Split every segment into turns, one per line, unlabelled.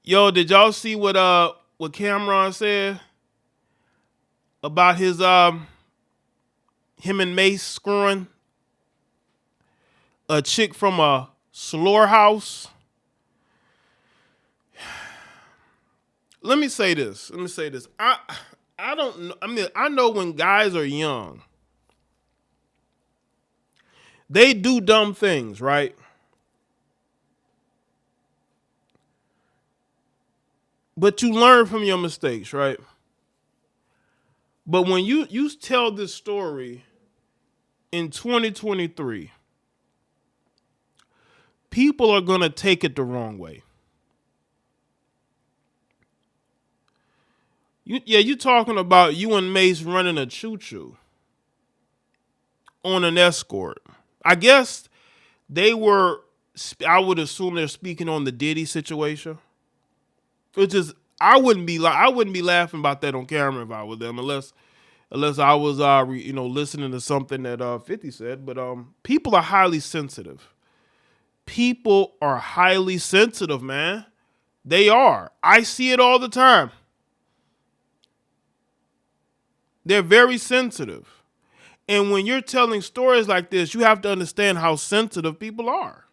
Yo, did y'all see what Cameron said about his him and Mase screwing a chick from a slaughterhouse? Let me say this. I don't know. I mean, I know when guys are young, they do dumb things, right? But you learn from your mistakes, right? But when you tell this story in 2023, people are gonna take it the wrong way. You talking about you and Mase running a choo choo on an escort. I guess they were. I would assume they're speaking on the Diddy situation, which is I wouldn't be laughing about that on camera if I was them, unless I was listening to something that 50 said. But people are highly sensitive. People are highly sensitive, man. They are. I see it all the time. They're very sensitive. And when you're telling stories like this, you have to understand how sensitive people are.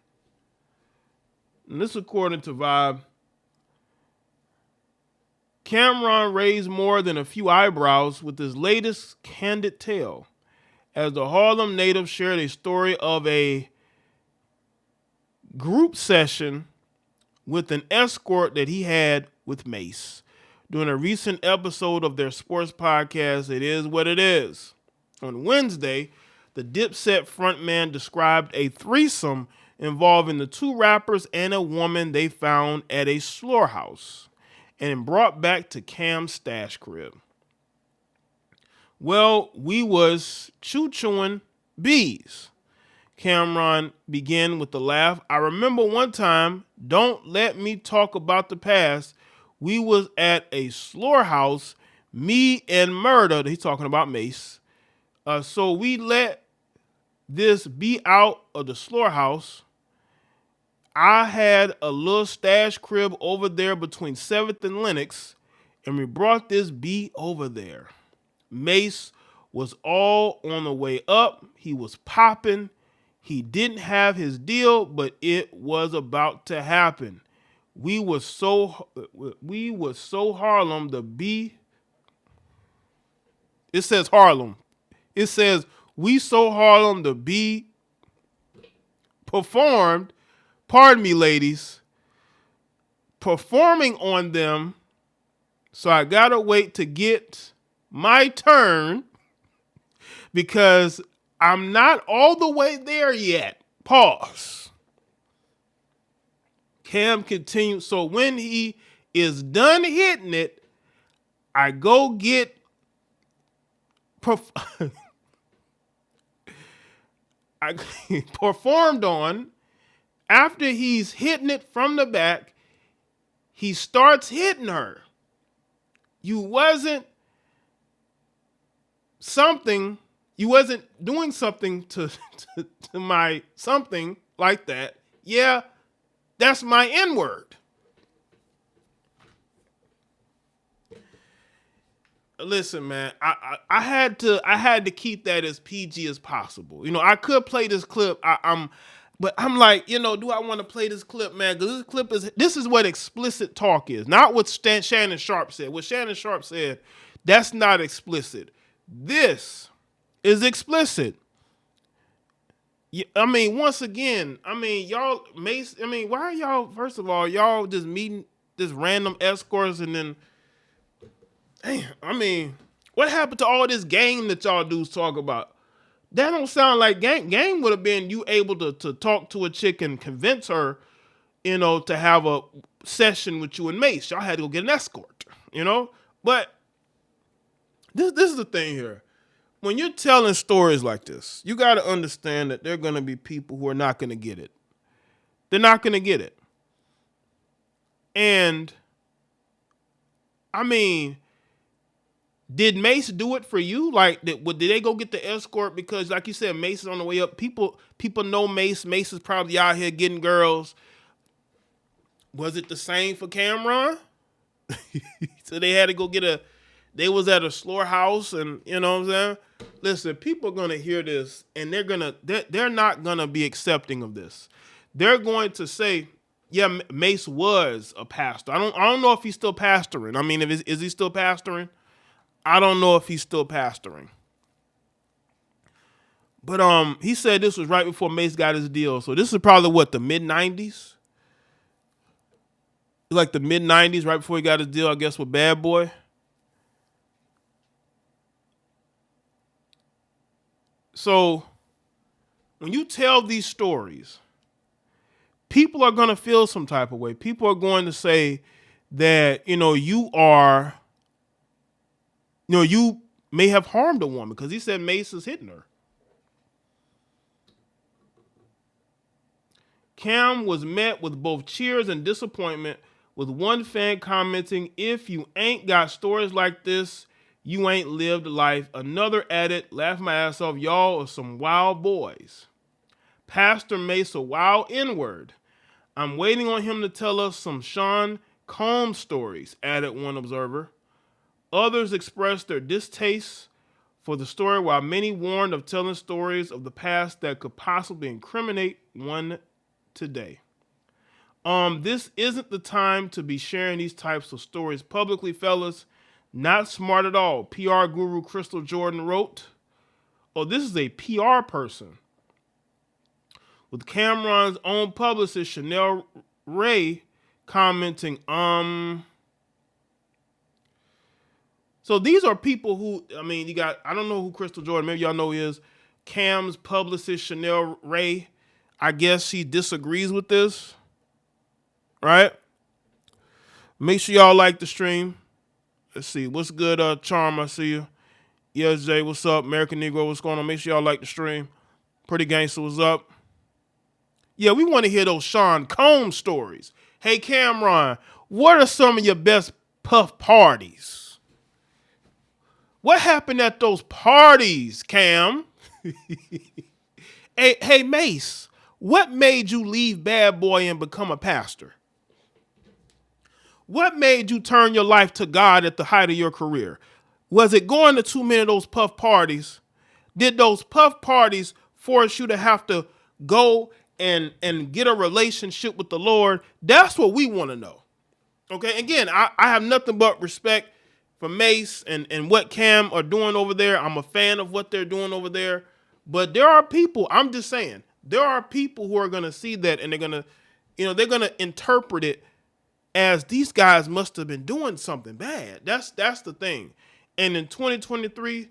And this, according to Vibe, Cameron raised more than a few eyebrows with his latest candid tale as the Harlem native shared a story of a group session with an escort that he had with Mase. During a recent episode of their sports podcast, It Is What It Is. On Wednesday, the Dipset frontman described a threesome involving the two rappers and a woman they found at a slaughterhouse and brought back to Cam's stash crib. Well, we was choo-chooing bees. Cameron began with a laugh. I remember one time, don't let me talk about the past. We was at a slaughterhouse, me and Murder. He's talking about Mase. So we let this be out of the slaughterhouse. I had a little stash crib over there between 7th and Lenox, and we brought this B over there. Mase was all on the way up. He was popping. He didn't have his deal, but it was about to happen. We was so Harlem. The B. It says Harlem. It says we so Harlem. The B performed. Pardon me, ladies. Performing on them. So I gotta wait to get my turn because I'm not all the way there yet. Pause. Cam continued. So when he is done hitting it, I go get I performed on. After he's hitting it from the back, he starts hitting her. You wasn't doing something to my something like that. Yeah, that's my N-word. Listen, man, I had to keep that as PG as possible. You know, I could play this clip. But I'm like, do I want to play this clip, man? Because this is what explicit talk is, not what Shannon Sharp said. What Shannon Sharp said, that's not explicit. This is explicit. I mean, once again, y'all, Mase, why are y'all, first of all, y'all just meeting this random escorts and then, what happened to all this game that y'all dudes talk about? That don't sound like game. Game would have been you able to talk to a chick and convince her, to have a session with you and Mase. Y'all had to go get an escort, But this is the thing here. When you're telling stories like this, you got to understand that there are going to be people who are not going to get it. They're not going to get it. And, did Mase do it for you? Like, did they go get the escort? Because, like you said, Mase is on the way up. People know Mase. Mase is probably out here getting girls. Was it the same for Cameron? So they had to go they was at a slaughterhouse, and you know what I'm saying? Listen, people are gonna hear this and they're not gonna be accepting of this. They're going to say, yeah, Mase was a pastor. I don't know if he's still pastoring. I mean, is he still pastoring? I don't know if he's still pastoring. But he said this was right before Mase got his deal. So this is probably what, the mid 90s? Like the mid 90s, right before he got his deal, I guess, with Bad Boy. So when you tell these stories, people are going to feel some type of way. People are going to say that, you may have harmed a woman because he said Mase is hitting her. Cam was met with both cheers and disappointment, with one fan commenting, "If you ain't got stories like this, you ain't lived life." Another added, "Laugh my ass off, y'all are some wild boys." Pastor Mase a wild N-word. "I'm waiting on him to tell us some Sean Combs stories," added one observer. Others expressed their distaste for the story, while many warned of telling stories of the past that could possibly incriminate one today. This isn't the time to be sharing these types of stories publicly, fellas. Not smart at all. PR guru Crystal Jordan wrote. Oh, this is a PR person. With Cameron's own publicist, Chanel Ray, commenting, So these are people who, you got, I don't know who Crystal Jordan, maybe y'all know who he is. Cam's publicist, Chanel Ray. I guess she disagrees with this. Right? Make sure y'all like the stream. Let's see. What's good, Charm? I see you. Yes, Jay, what's up? American Negro, what's going on? Make sure y'all like the stream. Pretty Gangster, what's up? Yeah, we want to hear those Sean Combs stories. Hey, Cameron, what are some of your best puff parties? What happened at those parties, Cam? Hey, Mase, what made you leave Bad Boy and become a pastor? What made you turn your life to God at the height of your career? Was it going to too many of those puff parties? Did those puff parties force you to have to go and get a relationship with the Lord? That's what we want to know. Okay, again, I have nothing but respect for Mase and what Cam are doing over there. I'm a fan of what they're doing over there. But there are people, I'm just saying, there are people who are going to see that and they're going to interpret it as these guys must have been doing something bad. That's the thing. And in 2023,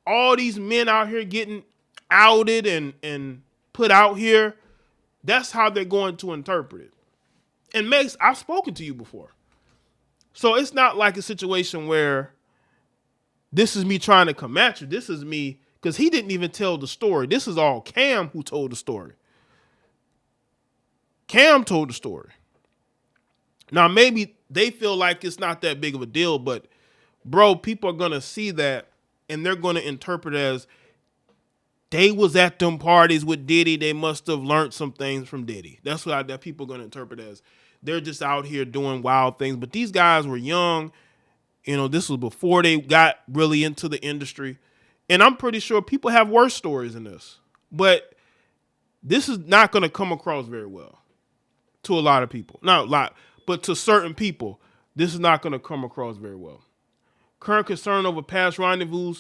all these men out here getting outed and put out here, that's how they're going to interpret it. And Mase, I've spoken to you before. So it's not like a situation where this is me trying to come at you. This is me, because he didn't even tell the story. This is all Cam who told the story. Cam told the story. Now, maybe they feel like it's not that big of a deal, but bro, people are going to see that and they're going to interpret it as they was at them parties with Diddy. They must have learned some things from Diddy. That's what that people are going to interpret as. They're just out here doing wild things. But these guys were young. This was before they got really into the industry. And I'm pretty sure people have worse stories than this. But this is not going to come across very well to a lot of people. Not a lot, but to certain people, this is not going to come across very well. Current concern over past rendezvous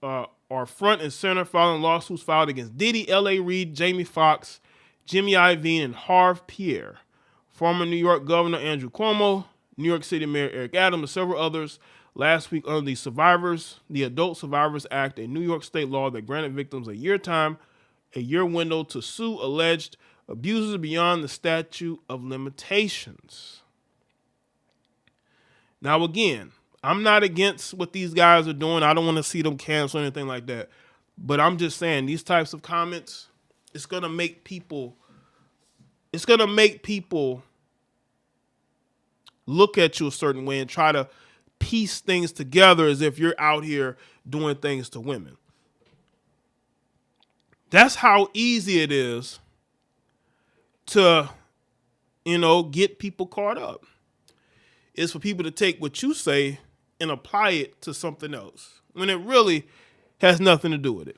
are front and center following lawsuits filed against Diddy, L.A. Reid, Jamie Foxx, Jimmy Iovine, and Harve Pierre. Former New York Governor Andrew Cuomo, New York City Mayor Eric Adams, and several others last week under the Adult Survivors Act, a New York state law that granted victims a year window to sue alleged abusers beyond the statute of limitations. Now, again, I'm not against what these guys are doing. I don't want to see them cancel or anything like that. But I'm just saying, these types of comments, it's going to make people look at you a certain way and try to piece things together as if you're out here doing things to women. That's how easy it is to get people caught up. It's for people to take what you say and apply it to something else when it really has nothing to do with it.